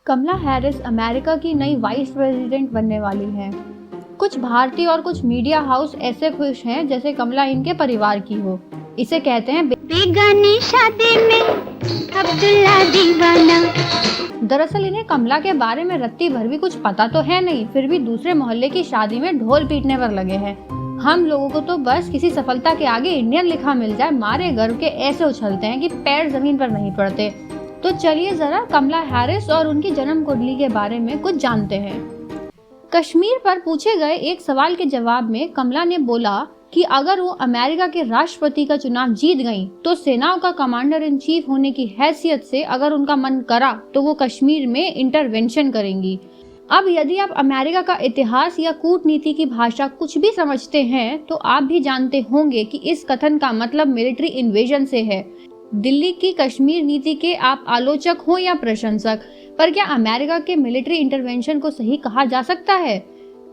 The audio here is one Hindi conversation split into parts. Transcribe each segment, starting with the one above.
कमला हैरिस अमेरिका की नई वाइस प्रेसिडेंट बनने वाली हैं। कुछ भारतीय और कुछ मीडिया हाउस ऐसे खुश हैं जैसे कमला इनके परिवार की हो। इसे कहते हैं बेगानी शादी में अब्दुल्ला दीवाना। दरअसल इन्हें कमला के बारे में रत्ती भर भी कुछ पता तो है नहीं, फिर भी दूसरे मोहल्ले की शादी में ढोल पीटने पर लगे हैं। हम लोगों को तो बस किसी सफलता के आगे इंडियन लिखा मिल जाए, मारे गर्व के ऐसे उछलते हैं कि पैर जमीन पर नहीं पड़ते। तो चलिए जरा कमला हैरिस और उनकी जन्म कुंडली के बारे में कुछ जानते हैं। कश्मीर पर पूछे गए एक सवाल के जवाब में कमला ने बोला कि अगर वो अमेरिका के राष्ट्रपति का चुनाव जीत गईं, तो सेनाओं का कमांडर इन चीफ होने की हैसियत से अगर उनका मन करा तो वो कश्मीर में इंटरवेंशन करेंगी। अब यदि आप अमेरिका का इतिहास या कूटनीति की भाषा कुछ भी समझते हैं तो आप भी जानते होंगे कि इस कथन का मतलब मिलिट्री इन्वेजन से है। दिल्ली की कश्मीर नीति के आप आलोचक हो या प्रशंसक, पर क्या अमेरिका के मिलिट्री इंटरवेंशन को सही कहा जा सकता है?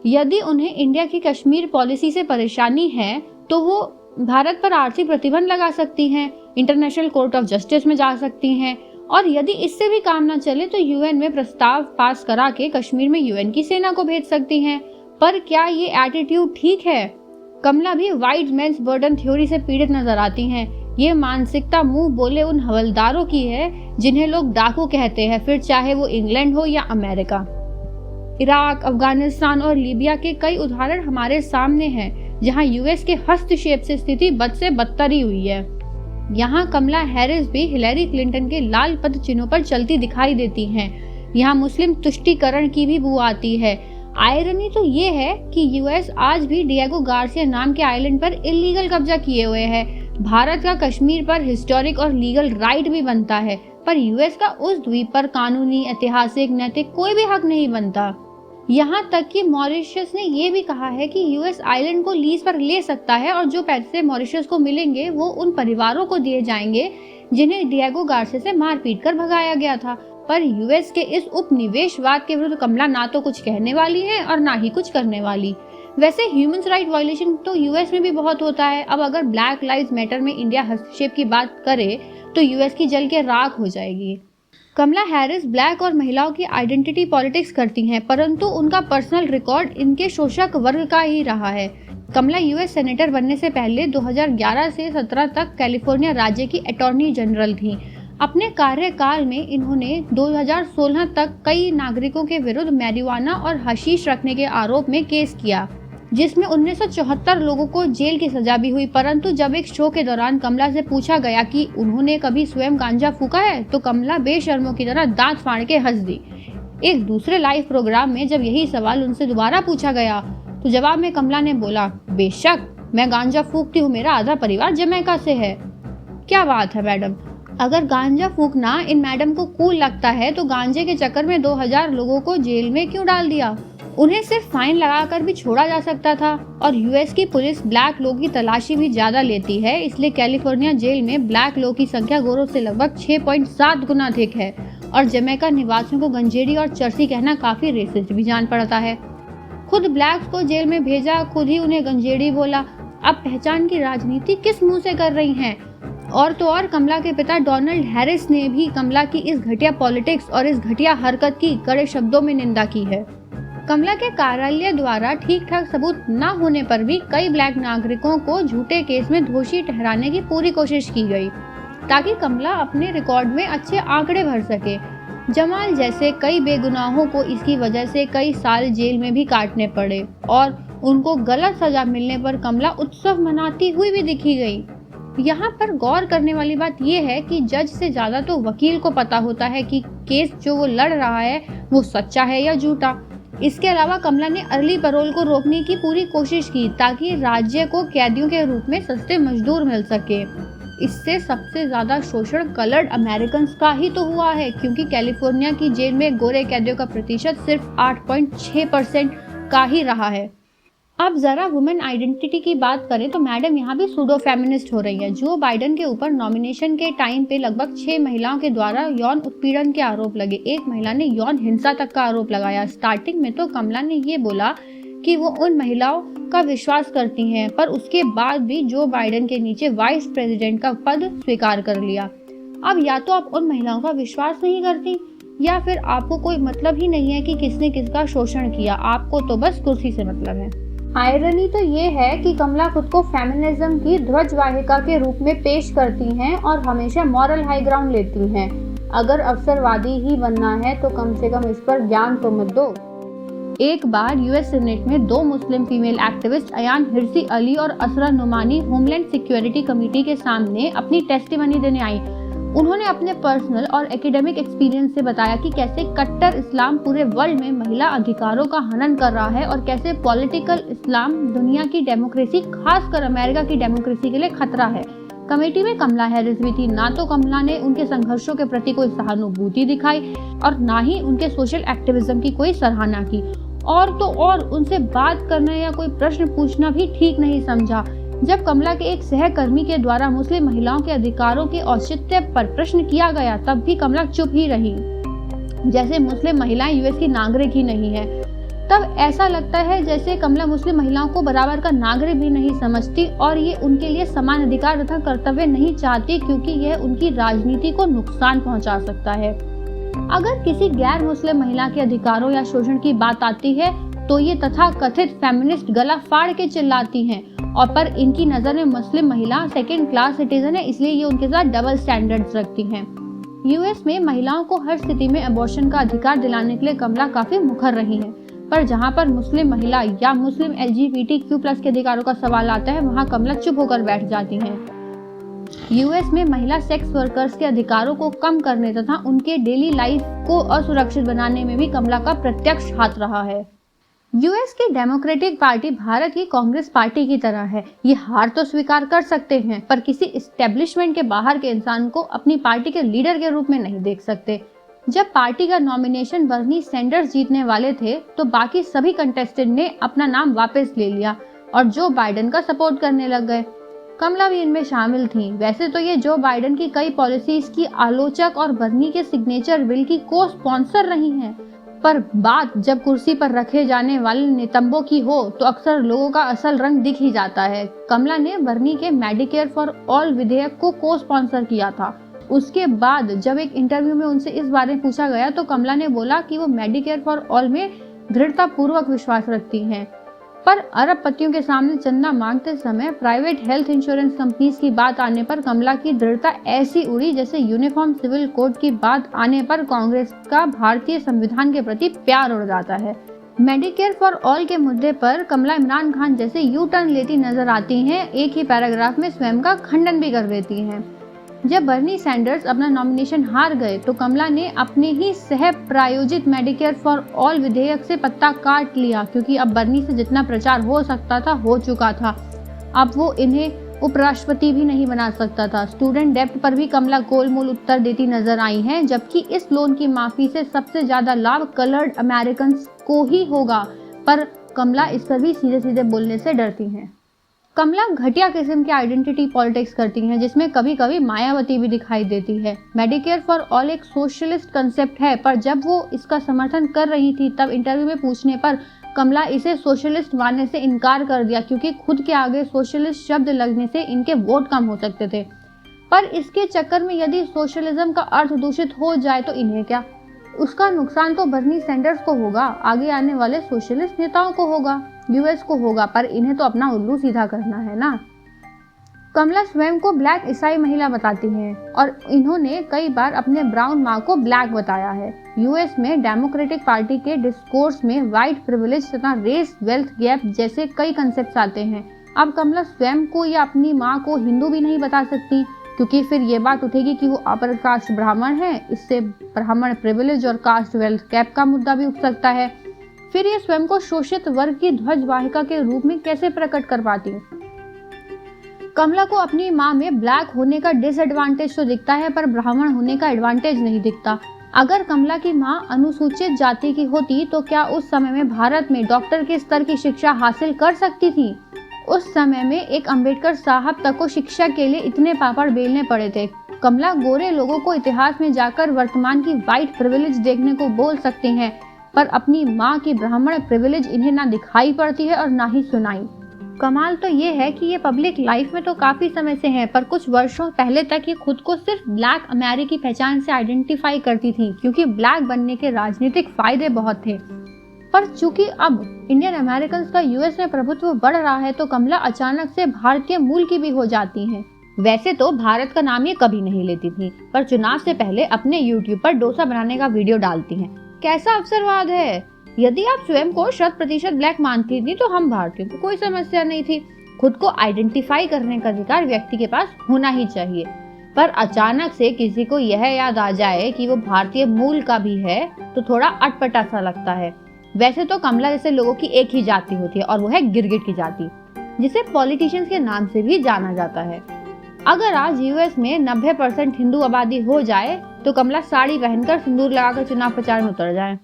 यदि उन्हें इंडिया की कश्मीर पॉलिसी से परेशानी है तो वो भारत पर आर्थिक प्रतिबंध लगा सकती हैं, इंटरनेशनल कोर्ट ऑफ जस्टिस में जा सकती हैं, और यदि इससे भी काम न चले तो यूएन में प्रस्ताव पास करा के कश्मीर में यूएन की सेना को भेज सकती हैं। पर क्या ये एटीट्यूड ठीक है? कमला भी वाइट मेंस बर्डन थ्योरी से पीड़ित नजर आती हैं। ये मानसिकता मुंह बोले उन हवलदारों की है जिन्हें लोग डाकू कहते हैं, फिर चाहे वो इंग्लैंड हो या अमेरिका। इराक, अफगानिस्तान और लीबिया के कई उदाहरण हमारे सामने हैं जहां यूएस के हस्तक्षेप से स्थिति बद से बदतर ही हुई है। यहाँ कमला हैरिस भी हिलेरी क्लिंटन के लाल पद चिन्हों पर चलती दिखाई देती हैं। यहाँ मुस्लिम तुष्टीकरण की भी बू आती है। आयरनी तो ये है कि यूएस आज भी डिएगो गार्सिया नाम के आइलैंड पर इलीगल कब्जा किए हुए है। भारत का कश्मीर पर हिस्टोरिक और लीगल राइट भी बनता है, पर यूएस का उस द्वीप पर कानूनी, ऐतिहासिक, नैतिक कोई भी हक नहीं बनता। यहाँ तक कि मॉरिशस ने ये भी कहा है कि यूएस आइलैंड को लीज पर ले सकता है और जो पैसे मॉरिशस को मिलेंगे वो उन परिवारों को दिए जाएंगे जिन्हें डिएगो गार्सिया से मार पीट कर भगाया गया था। पर यूएस के इस उपनिवेशवाद के विरुद्ध कमला ना तो कुछ कहने वाली है और ना ही कुछ करने वाली। वैसे ह्यूमन राइट वायलेशन तो यूएस में भी बहुत होता है। अब अगर ब्लैक लाइव्स मैटर में इंडिया हस्तक्षेप की बात करे तो यूएस की जल के राख हो जाएगी। कमला हैरिस ब्लैक और महिलाओं की आइडेंटिटी पॉलिटिक्स करती हैं, परंतु उनका पर्सनल रिकॉर्ड इनके शोषक वर्ग का ही रहा है। कमला यूएस सेनेटर बनने से पहले 2011 से 17 तक कैलिफोर्निया राज्य की अटॉर्नी जनरल थीं। अपने कार्यकाल में इन्होंने 2016 तक कई नागरिकों के विरुद्ध मैरिजुआना और हशीश रखने के आरोप में केस किया, जिसमें 1974 लोगों को जेल की सजा भी हुई। परंतु जब एक शो के दौरान कमला से पूछा गया कि उन्होंने कभी स्वयं गांजा फूका है तो कमला बेशर्मों की तरह दांत फाड़ के हंस दी। एक दूसरे लाइव प्रोग्राम में जब यही सवाल उनसे दोबारा पूछा गया तो जवाब में कमला ने बोला, बेशक मैं गांजा फूकती हूँ, मेरा आधा परिवार जमैका से है। क्या बात है मैडम, अगर गांजा फूकना इन मैडम को कूल लगता है तो गांजे के चक्कर में 2000 लोगों को जेल में क्यों डाल दिया? उन्हें सिर्फ फाइन लगाकर भी छोड़ा जा सकता था। और यूएस की पुलिस ब्लैक लोग की तलाशी भी ज्यादा लेती है, इसलिए कैलिफोर्निया जेल में ब्लैक लोग की संख्या गोरों से लगभग 6.7 गुना अधिक है। और जमैका निवासियों को गंजेड़ी और चर्सी कहना काफी रेसिस्ट भी जान पड़ता है। खुद ब्लैक्स को जेल में भेजा, खुद ही उन्हें गंजेड़ी बोला। अब पहचान की राजनीति किस मुंह से कर रही हैं? और तो और कमला के पिता डोनाल्ड हैरिस ने भी कमला की इस घटिया पॉलिटिक्स और इस घटिया हरकत की कड़े शब्दों में निंदा की है। कमला के कार्यालय द्वारा ठीक ठाक सबूत न होने पर भी कई ब्लैक नागरिकों को झूठे केस में दोषी ठहराने की पूरी कोशिश की गई ताकि कमला अपने रिकॉर्ड में अच्छे आंकड़े भर सके। जमाल जैसे कई बेगुनाहों को इसकी वजह से कई साल जेल में भी काटने पड़े और उनको गलत सजा मिलने पर कमला उत्सव मनाती हुई भी दिखी गई। यहाँ पर गौर करने वाली बात यह है कि जज से ज्यादा तो वकील को पता होता है कि केस जो वो लड़ रहा है वो सच्चा है या झूठा। इसके अलावा कमला ने अर्ली पैरोल को रोकने की पूरी कोशिश की ताकि राज्य को कैदियों के रूप में सस्ते मजदूर मिल सके। इससे सबसे ज्यादा शोषण कलर्ड अमेरिकन का ही तो हुआ है, क्योंकि कैलिफोर्निया की जेल में गोरे कैदियों का प्रतिशत सिर्फ 8.6% का ही रहा है। अब जरा वुमेन आइडेंटिटी की बात करें तो मैडम यहाँ भी सूडो फेमिनिस्ट हो रही है। जो बाइडेन के ऊपर नॉमिनेशन के टाइम पे लगभग 6 महिलाओं के द्वारा यौन उत्पीड़न के आरोप लगे। एक महिला ने यौन हिंसा तक का आरोप लगाया। स्टार्टिंग में तो कमला ने ये बोला कि वो उन महिलाओं का विश्वास करती हैं, पर उसके बाद भी जो बाइडेन के नीचे वाइस प्रेसिडेंट का पद स्वीकार कर लिया। अब या तो आप उन महिलाओं का विश्वास नहीं करती या फिर आपको कोई मतलब ही नहीं है कि किसने किसका शोषण किया, आपको तो बस कुर्सी से मतलब है। आयरनी तो ये है कि कमला खुद को फेमिनिज्म की ध्वजवाहिका के रूप में पेश करती हैं और हमेशा मॉरल हाई ग्राउंड लेती हैं। अगर अवसरवादी ही बनना है तो कम से कम इस पर ज्ञान तो मत दो। एक बार यूएस सीनेट में 2 मुस्लिम फीमेल एक्टिविस्ट अयान हिरसी अली और असरा नुमानी होमलैंड सिक्योरिटी कमेटी के सामने अपनी टेस्टिमनी देने आई। उन्होंने अपने पर्सनल और एकेडमिक एक्सपीरियंस से बताया कि कैसे कट्टर इस्लाम पूरे वर्ल्ड में महिला अधिकारों का हनन कर रहा है और कैसे पॉलिटिकल इस्लाम दुनिया की डेमोक्रेसी, खासकर अमेरिका की डेमोक्रेसी के लिए खतरा है। कमेटी में कमला हैरिस भी थी। ना तो कमला ने उनके संघर्षों के प्रति कोई सहानुभूति दिखाई और ना ही उनके सोशल एक्टिविज्म की कोई सराहना की, और तो और उनसे बात करना या कोई प्रश्न पूछना भी ठीक नहीं समझा। जब कमला के एक सहकर्मी के द्वारा मुस्लिम महिलाओं के अधिकारों के औचित्य पर प्रश्न किया गया तब भी कमला चुप ही रही, जैसे मुस्लिम महिलाएं यूएस की नागरिक ही नहीं है। तब ऐसा लगता है जैसे कमला मुस्लिम महिलाओं को बराबर का नागरिक भी नहीं समझती और ये उनके लिए समान अधिकार तथा कर्तव्य नहीं चाहती, क्योंकि यह उनकी राजनीति को नुकसान पहुंचा सकता है। अगर किसी गैर मुस्लिम महिला के अधिकारों या शोषण की बात आती है तो ये तथा कथित फेमिनिस्ट गला फाड़ के चिल्लाती हैं, और पर इनकी नजर में मुस्लिम महिला सेकेंड क्लास सिटीजन है, इसलिए ये उनके साथ डबल स्टैंडर्ड्स रखती हैं। यूएस में महिलाओं को हर स्थिति में अबॉर्शन का अधिकार दिलाने के लिए कमला काफी मुखर रही हैं, पर जहां पर मुस्लिम महिला या मुस्लिम LGBTQ+ के अधिकारों का सवाल आता है वहां कमला चुप होकर बैठ जाती हैं। यूएस में महिला सेक्स वर्कर्स के अधिकारों को कम करने तथा उनके डेली लाइफ को असुरक्षित बनाने में भी कमला का प्रत्यक्ष हाथ रहा है। यूएस की डेमोक्रेटिक पार्टी भारत की कांग्रेस पार्टी की तरह है। ये हार तो स्वीकार कर सकते हैं, पर किसी इस्टेब्लिशमेंट के बाहर के इंसान को अपनी पार्टी के लीडर के रूप में नहीं देख सकते। जब पार्टी का नॉमिनेशन बर्नी सैंडर्स जीतने वाले थे तो बाकी सभी कंटेस्टेंट ने अपना नाम वापस ले लिया और जो बाइडेन का सपोर्ट करने लग गए। कमला भी इनमें शामिल थी। वैसे तो ये जो बाइडेन की कई पॉलिसीज की आलोचक और बर्नी के सिग्नेचर बिल की को स्पॉन्सर रही हैं, पर बात जब कुर्सी पर रखे जाने वाले नितंबों की हो तो अक्सर लोगों का असल रंग दिख ही जाता है। कमला ने बर्नी के मेडिकेयर फॉर ऑल विधेयक को स्पॉन्सर किया था। उसके बाद जब एक इंटरव्यू में उनसे इस बारे में पूछा गया तो कमला ने बोला कि वो मेडिकेयर फॉर ऑल में दृढ़ता पूर्वक विश्वास रखती हैं, पर अरबपतियों के सामने चंदा मांगते समय प्राइवेट हेल्थ इंश्योरेंस कंपनीज की बात आने पर कमला की दृढ़ता ऐसी उड़ी जैसे यूनिफॉर्म सिविल कोड की बात आने पर कांग्रेस का भारतीय संविधान के प्रति प्यार उड़ जाता है। मेडिकेयर फॉर ऑल के मुद्दे पर कमला इमरान खान जैसे यू टर्न लेती नजर आती हैं, एक ही पैराग्राफ में स्वयं का खंडन भी कर देती हैं। जब बर्नी सैंडर्स अपना नॉमिनेशन हार गए तो कमला ने अपने ही सह प्रायोजित मेडिकेयर फॉर ऑल विधेयक से पत्ता काट लिया, क्योंकि अब बर्नी से जितना प्रचार हो सकता था हो चुका था। अब वो इन्हें उपराष्ट्रपति भी नहीं बना सकता था। स्टूडेंट डेब्ट पर भी कमला गोलमोल उत्तर देती नजर आई हैं, जबकि इस लोन की माफी से सबसे ज्यादा लाभ कलर्ड अमेरिकन को ही होगा, पर कमला इस पर भी सीधे सीधे बोलने से डरती हैं। कमला घटिया किस्म की आइडेंटिटी पॉलिटिक्स करती हैं, जिसमें कभी कभी मायावती भी दिखाई देती है। मेडिकेयर फॉर ऑल एक सोशलिस्ट कंसेप्ट है, पर जब वो इसका समर्थन कर रही थी तब इंटरव्यू में पूछने पर कमला इसे सोशलिस्ट मानने से इनकार कर दिया, क्योंकि खुद के आगे सोशलिस्ट शब्द लगने से इनके वोट कम हो सकते थे। पर इसके चक्कर में यदि सोशलिज्म का अर्थ दूषित हो जाए तो इन्हें क्या, उसका नुकसान तो बर्नी सैंडर्स को होगा, आगे आने वाले सोशलिस्ट नेताओं को होगा, यूएस को होगा, पर इन्हें तो अपना उल्लू सीधा करना है ना। कमला स्वयं को ब्लैक ईसाई महिला बताती हैं और इन्होंने कई बार अपने ब्राउन माँ को ब्लैक बताया है। यूएस में डेमोक्रेटिक पार्टी के डिस्कोर्स में व्हाइट प्रिविलेज तथा रेस वेल्थ गैप जैसे कई कंसेप्ट आते हैं। अब कमला स्वयं को या अपनी माँ को हिंदू भी नहीं बता सकती, क्योंकि फिर ये बात उठेगी कि वो अपर कास्ट ब्राह्मण है। इससे ब्राह्मण प्रिविलेज और कास्ट वेल्थ गैप का मुद्दा भी उठ सकता है। फिर ये स्वयं को शोषित वर्ग की ध्वजवाहिका के रूप में कैसे प्रकट कर पाती है। कमला को अपनी माँ में ब्लैक होने का डिसएडवांटेज तो दिखता है, पर ब्राह्मण होने का एडवांटेज नहीं दिखता। अगर कमला की माँ अनुसूचित जाति की होती तो क्या उस समय में भारत में डॉक्टर के स्तर की शिक्षा हासिल कर सकती थी? उस समय में एक अंबेडकर साहब तक को शिक्षा के लिए इतने पापड़ बेलने पड़े थे। कमला गोरे लोगों को इतिहास में जाकर वर्तमान की व्हाइट प्रिविलेज देखने को बोल सकती हैं, पर अपनी माँ की ब्राह्मण प्रिविलेज इन्हें ना दिखाई पड़ती है और ना ही सुनाई। कमाल तो ये है कि ये पब्लिक लाइफ में तो काफी समय से है, पर कुछ वर्षों पहले तक ये खुद को सिर्फ ब्लैक अमेरिकी की पहचान से आइडेंटिफाई करती थी, क्योंकि ब्लैक बनने के राजनीतिक फायदे बहुत थे। पर चूंकि अब इंडियन अमेरिकन का यूएस में प्रभुत्व बढ़ रहा है, तो कमला अचानक से भारतीय मूल की भी हो जाती हैं। वैसे तो भारत का नाम ये कभी नहीं लेती थी, पर चुनाव से पहले अपने यूट्यूब पर डोसा बनाने का वीडियो डालती हैं। कैसा अवसरवाद है। यदि आप स्वयं को 100% ब्लैक मानती थी तो हम भारतीयों को कोई समस्या नहीं थी। खुद को आइडेंटिफाई करने का अधिकार व्यक्ति के पास होना ही चाहिए। पर अचानक से किसी को यह याद आ जाए कि वो भारतीय मूल का भी है, तो थोड़ा अटपटा सा लगता है। वैसे तो कमला जैसे लोगों की एक ही जाति होती है, और वो है गिरगिट की जाति, जिसे पॉलिटिशियंस के नाम से भी जाना जाता है। अगर आज यूएस में 90% हिंदू आबादी हो जाए तो कमला साड़ी पहनकर सिंदूर लगाकर चुनाव प्रचार में उतर जाए।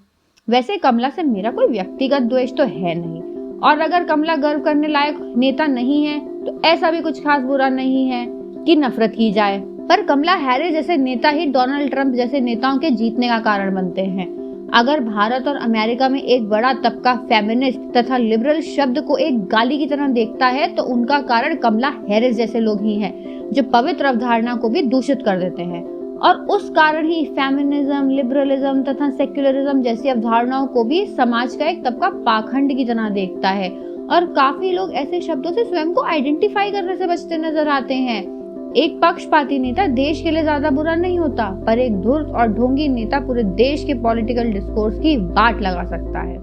वैसे कमला से मेरा कोई व्यक्तिगत द्वेष तो है नहीं, और अगर कमला गर्व करने लायक नेता नहीं है तो ऐसा भी कुछ खास बुरा नहीं है कि नफरत की जाए। पर कमला हैरिस जैसे नेता ही डोनाल्ड ट्रंप जैसे नेताओं के जीतने का कारण बनते हैं। अगर भारत और अमेरिका में एक बड़ा तबका फेमिनिस्ट तथा लिबरल शब्द को एक गाली की तरह देखता है, तो उनका कारण कमला हैरिस जैसे लोग ही हैं, जो पवित्र अवधारणा को भी दूषित कर देते हैं। और उस कारण ही फेमिनिज्म, लिबरलिज्म तथा सेक्युलरिज्म जैसी अवधारणाओं को भी समाज का एक तबका पाखंड की तरह देखता है। और काफी लोग ऐसे शब्दों से स्वयं को आइडेंटिफाई करने से बचते नजर आते हैं। एक पक्षपाती नेता देश के लिए ज्यादा बुरा नहीं होता, पर एक धूर्त और ढोंगी नेता पूरे देश के पॉलिटिकल डिस्कोर्स की वाट लगा सकता है।